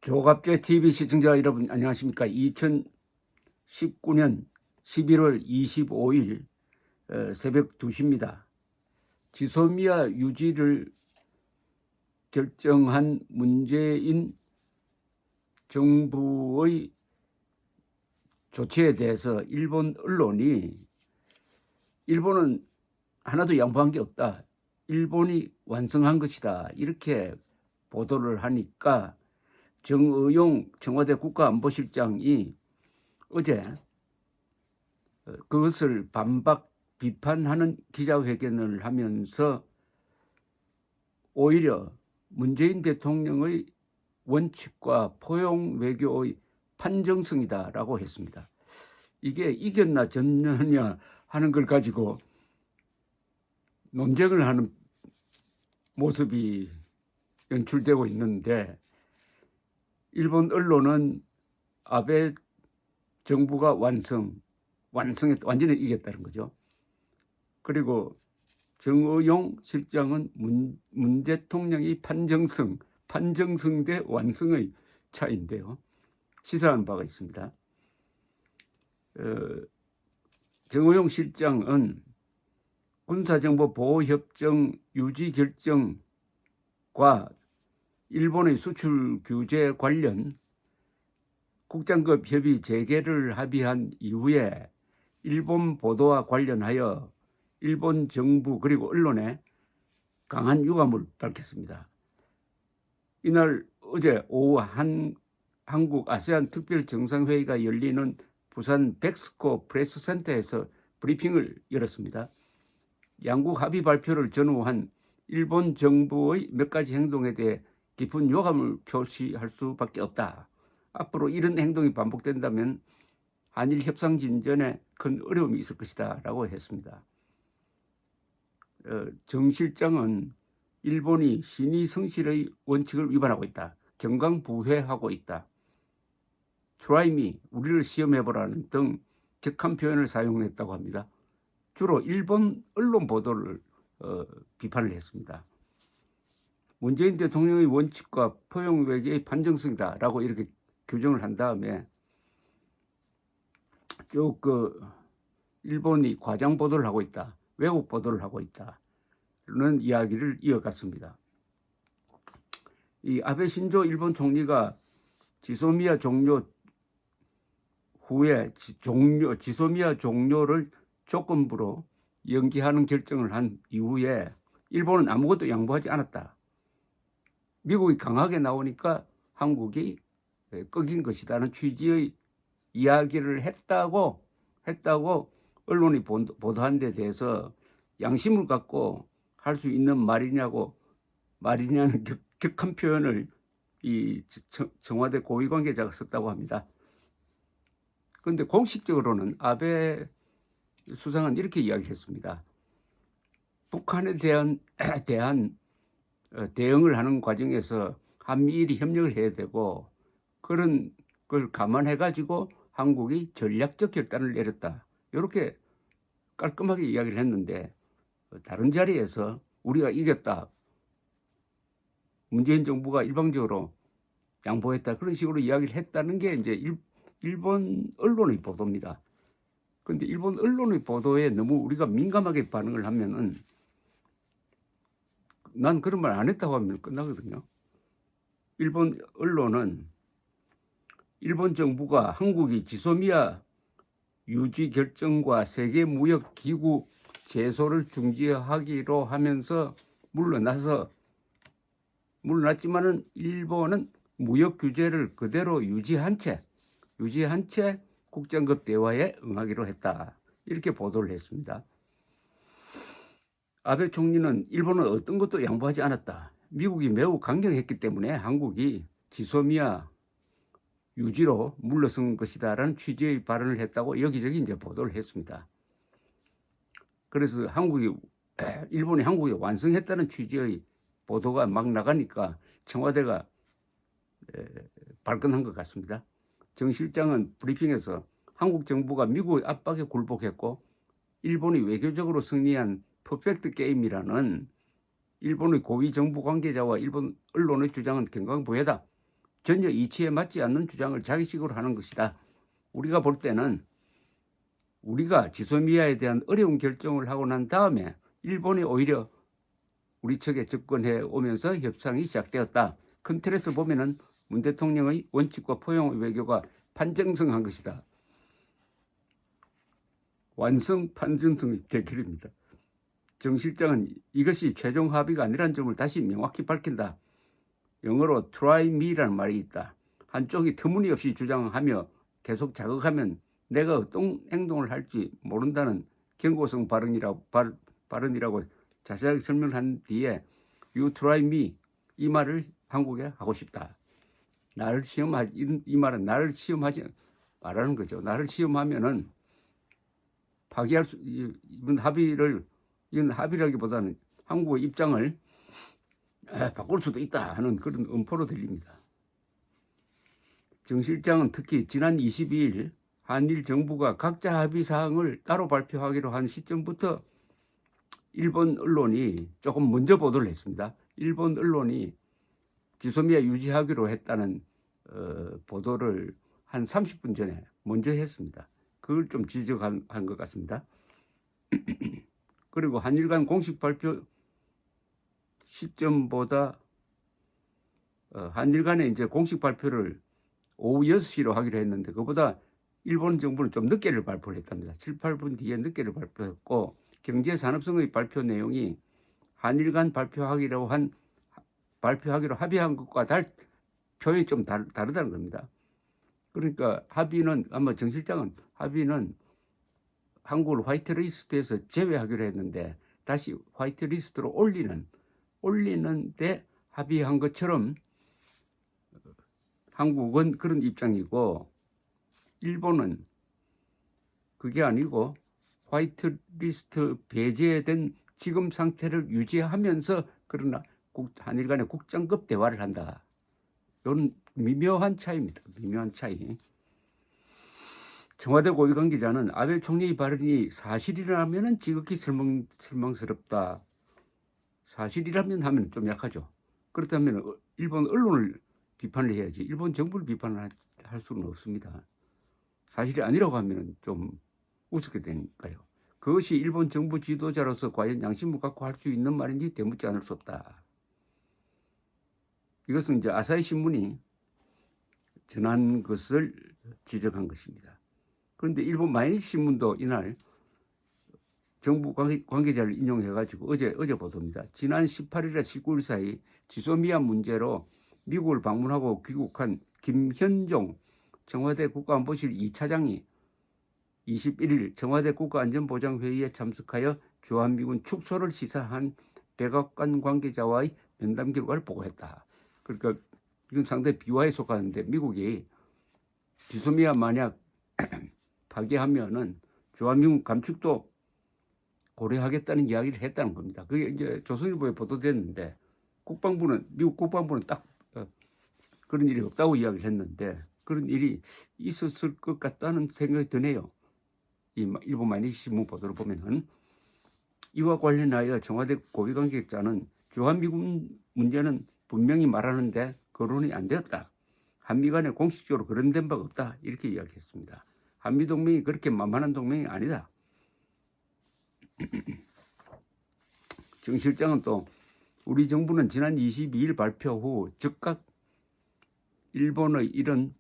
조갑제 TV 시청자 여러분 안녕하십니까? 2019년 11월 25일 새벽 2시입니다. 지소미아 유지를 결정한 문재인 정부의 조치에 대해서 일본 언론이 일본은 하나도 양보한 게 없다. 일본이 완성한 것이다. 이렇게 보도를 하니까 정의용 청와대 국가안보실장이 어제 그것을 반박 비판하는 기자회견을 하면서 오히려 문재인 대통령의 원칙과 포용 외교의 판정성이다라고 했습니다. 이게 이겼나 졌느냐 하는 걸 가지고 논쟁을 하는 모습이 연출되고 있는데, 일본 언론은 아베 정부가 완성했다, 완전히 이겼다는 거죠. 그리고 정의용 실장은 문 대통령이 판정성 대 완성의 차이인데요. 시사한 바가 있습니다. 정의용 실장은 군사정보 보호협정 유지 결정과 일본의 수출 규제 관련 국장급 협의 재개를 합의한 이후에 일본 보도와 관련하여 일본 정부 그리고 언론에 강한 유감을 밝혔습니다. 이날 어제 오후 한국 아세안 특별 정상회의가 열리는 부산 백스코 프레스센터에서 브리핑을 열었습니다. 양국 합의 발표를 전후한 일본 정부의 몇 가지 행동에 대해 깊은 유감을 표시할 수밖에 없다. 앞으로 이런 행동이 반복된다면 한일 협상 진전에 큰 어려움이 있을 것이다 라고 했습니다. 정 실장은 일본이 신의 성실의 원칙을 위반하고 있다. 경강부회하고 있다. Try me, 우리를 시험해보라는 등 격한 표현을 사용했다고 합니다. 주로 일본 언론 보도를 비판을 했습니다. 문재인 대통령의 원칙과 포용 외교의 판정성이다 라고 이렇게 규정을 한 다음에 쭉 일본이 과장 보도를 하고 있다, 왜곡 보도를 하고 있다는 이야기를 이어갔습니다. 이 아베 신조 일본 총리가 지소미아 종료 후에 지소미아 종료를 조건부로 연기하는 결정을 한 이후에 일본은 아무것도 양보하지 않았다. 미국이 강하게 나오니까 한국이 꺾인 것이라는 취지의 이야기를 했다고 언론이 보도한 데 대해서 양심을 갖고 할 수 있는 말이냐는 격한 표현을 이 청와대 고위 관계자가 썼다고 합니다. 그런데 공식적으로는 아베 수상은 이렇게 이야기했습니다. 북한에 대한 대응을 하는 과정에서 한미일이 협력을 해야 되고, 그런 걸 감안해가지고 한국이 전략적 결단을 내렸다. 이렇게 깔끔하게 이야기를 했는데, 다른 자리에서 우리가 이겼다, 문재인 정부가 일방적으로 양보했다, 그런 식으로 이야기를 했다는 게 이제 일본 언론의 보도입니다. 그런데 일본 언론의 보도에 너무 우리가 민감하게 반응을 하면은, 난 그런 말 안 했다고 하면 끝나거든요. 일본 언론은 일본 정부가 한국이 지소미아 유지 결정과 세계무역기구 제소를 중지하기로 하면서 물러났지만은 일본은 무역 규제를 그대로 유지한 채 국장급 대화에 응하기로 했다. 이렇게 보도를 했습니다. 아베 총리는 일본은 어떤 것도 양보하지 않았다. 미국이 매우 강경했기 때문에 한국이 지소미아 유지로 물러선 것이다라는 취지의 발언을 했다고 여기저기 이제 보도를 했습니다. 그래서 일본이 한국이 완성했다는 취지의 보도가 막 나가니까 청와대가 발끈한 것 같습니다. 정 실장은 브리핑에서 한국 정부가 미국의 압박에 굴복했고 일본이 외교적으로 승리한 퍼펙트 게임이라는 일본의 고위 정부 관계자와 일본 언론의 주장은 경강부회다. 전혀 이치에 맞지 않는 주장을 자기식으로 하는 것이다. 우리가 볼 때는 우리가 지소미아에 대한 어려운 결정을 하고 난 다음에 일본이 오히려 우리 측에 접근해 오면서 협상이 시작되었다. 큰 틀에서 보면은 문 대통령의 원칙과 포용 외교가 판정성한 것이다. 완성 판정성의 대결입니다. 정 실장은 이것이 최종 합의가 아니라는 점을 다시 명확히 밝힌다. 영어로 try me라는 말이 있다. 한쪽이 터무니없이 주장하며 계속 자극하면 내가 어떤 행동을 할지 모른다는 경고성 발언이라고 자세하게 설명한 뒤에 you try me 이 말을 한국에 하고 싶다. 나를 시험하지, 이 말은 나를 시험하지 말하는 거죠. 나를 시험하면은 파기할 수, 이번 이건 합의라기보다는 한국의 입장을 바꿀 수도 있다 하는 그런 음포로 들립니다. 정 실장은 특히 지난 22일 한일 정부가 각자 합의 사항을 따로 발표하기로 한 시점부터 일본 언론이 조금 먼저 보도를 했습니다. 일본 언론이 지소미아 유지하기로 했다는 보도를 한 30분 전에 먼저 했습니다. 그걸 좀 지적한 것 같습니다. 그리고 한일 간 공식 발표 시점보다 한일 간에 이제 공식 발표를 오후 6시로 하기로 했는데 그보다 일본 정부는 좀 늦게를 발표를 했답니다. 7, 8분 뒤에 늦게를 발표했고 경제산업성의 발표 내용이 한일 간 발표하기로 합의한 것과 표현이 좀 다르다는 겁니다. 그러니까 합의는 아마 정 실장은 합의는 한국을 화이트리스트에서 제외하기로 했는데 다시 화이트리스트로 올리는데 합의한 것처럼 한국은 그런 입장이고 일본은 그게 아니고 화이트리스트 배제된 지금 상태를 유지하면서 그러나 한일 간의 국장급 대화를 한다. 이런 미묘한 차이입니다. 미묘한 차이. 청와대 고위 관계자는 아베 총리의 발언이 사실이라면 지극히 실망스럽다. 사실이라면 하면 좀 약하죠. 그렇다면 일본 언론을 비판을 해야지 일본 정부를 비판을 할 수는 없습니다. 사실이 아니라고 하면 좀 우습게 되니까요. 그것이 일본 정부 지도자로서 과연 양심을 갖고 할 수 있는 말인지 되묻지 않을 수 없다. 이것은 이제 아사히 신문이 전한 것을 지적한 것입니다. 그런데 일본 마이니치 신문도 이날 정부 관계자를 인용해가지고 어제 보도입니다. 지난 18일에서 19일 사이 지소미아 문제로 미국을 방문하고 귀국한 김현종 청와대 국가안보실 2차장이 21일 청와대 국가안전보장회의에 참석하여 주한미군 축소를 시사한 백악관 관계자와의 면담 결과를 보고했다. 그러니까 이건 상당히 비화에 속하는데 미국이 지소미아 만약 파기하면은 주한미군 감축도 고려하겠다는 이야기를 했다는 겁니다. 그게 이제 조선일보에 보도됐는데 미국 국방부는 딱 그런 일이 없다고 이야기를 했는데 그런 일이 있었을 것 같다는 생각이 드네요. 이 일본 마이니치 신문 보도를 보면은 이와 관련하여 청와대 고위관계자는 주한미군 문제는 분명히 말하는데 거론이 안 되었다. 한미 간에 공식적으로 거론된 바가 없다. 이렇게 이야기했습니다. 한미동맹이 그렇게 만만한 동맹이 아니다. 정 실장은 또 우리 정부는 지난 22일 발표 후 즉각 일본의 이런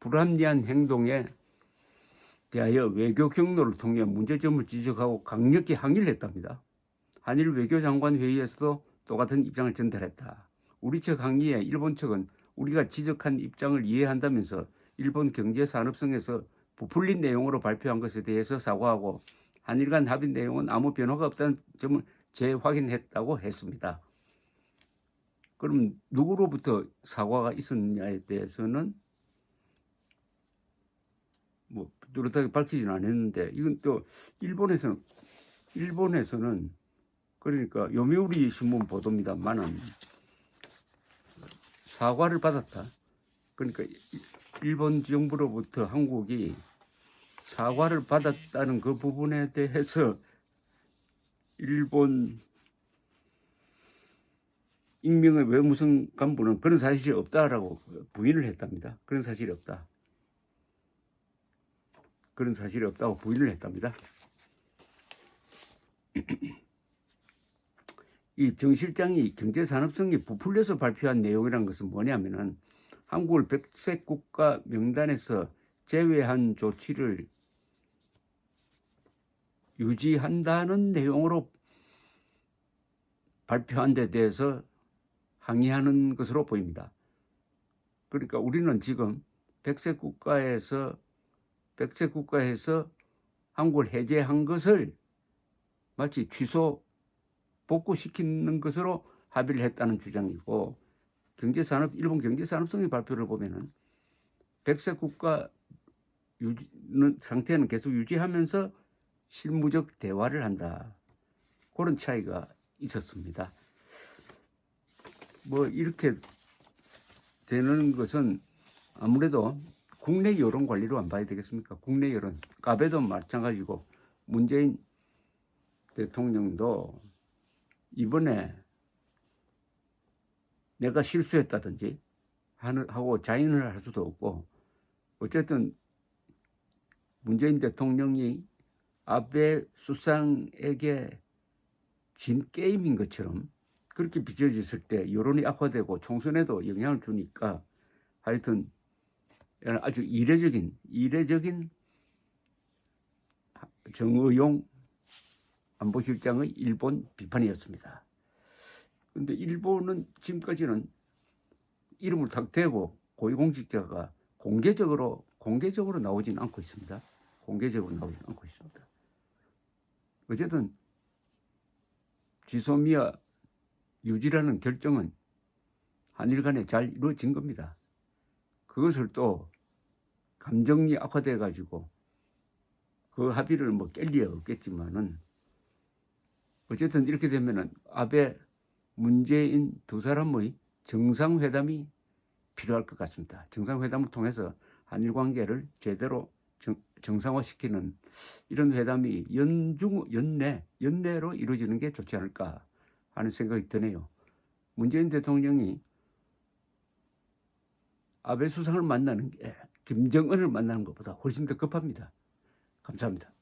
불합리한 행동에 대하여 외교 경로를 통해 문제점을 지적하고 강력히 항의를 했답니다. 한일 외교장관 회의에서도 똑같은 입장을 전달했다. 우리 측 항의에 일본 측은 우리가 지적한 입장을 이해한다면서 일본 경제산업성에서 부풀린 내용으로 발표한 것에 대해서 사과하고 한일 간 합의 내용은 아무 변화가 없다는 점을 재확인했다고 했습니다. 그럼 누구로부터 사과가 있었느냐에 대해서는 뭐 뚜렷하게 밝히지는 않았는데 이건 또 일본에서는 그러니까 요미우리 신문 보도입니다만은 사과를 받았다. 그러니까 일본 정부로부터 한국이 사과를 받았다는 그 부분에 대해서 일본 익명의 외무성 간부는 그런 사실이 없다라고 부인을 했답니다. 그런 사실이 없다. 그런 사실이 없다고 부인을 했답니다. 이 정 실장이 경제산업성이 부풀려서 발표한 내용이라는 것은 뭐냐면은 한국을 백색 국가 명단에서 제외한 조치를 유지한다는 내용으로 발표한 데 대해서 항의하는 것으로 보입니다. 그러니까 우리는 지금 백색 국가에서 한국을 해제한 것을 마치 취소 복구시키는 것으로 합의를 했다는 주장이고, 일본 경제산업성의 발표를 보면은 백색 국가 상태는 계속 유지하면서 실무적 대화를 한다. 그런 차이가 있었습니다. 뭐 이렇게 되는 것은 아무래도 국내 여론 관리로 안 봐야 되겠습니까? 국내 여론. 아베도 마찬가지고 문재인 대통령도 이번에 내가 실수했다든지 하고 자인을 할 수도 없고, 어쨌든 문재인 대통령이 아베 수상에게 진 게임인 것처럼 그렇게 비춰졌을 때 여론이 악화되고 총선에도 영향을 주니까 하여튼 아주 이례적인 정의용 안보실장의 일본 비판이었습니다. 그런데 일본은 지금까지는 이름을 탁 대고 고위공직자가 공개적으로 나오지는 않고 있습니다. 공개적으로 나오지는 않고 있습니다. 어쨌든 지소미아 유지라는 결정은 한일 간에 잘 이루어진 겁니다. 그것을 또 감정이 악화돼 가지고 그 합의를 뭐 깰 리가 없겠지만은, 어쨌든 이렇게 되면은 아베 문재인 두 사람의 정상회담이 필요할 것 같습니다. 정상회담을 통해서 한일 관계를 제대로 정상화시키는 이런 회담이 연내로 이루어지는 게 좋지 않을까 하는 생각이 드네요. 문재인 대통령이 아베 수상을 만나는 게 김정은을 만나는 것보다 훨씬 더 급합니다. 감사합니다.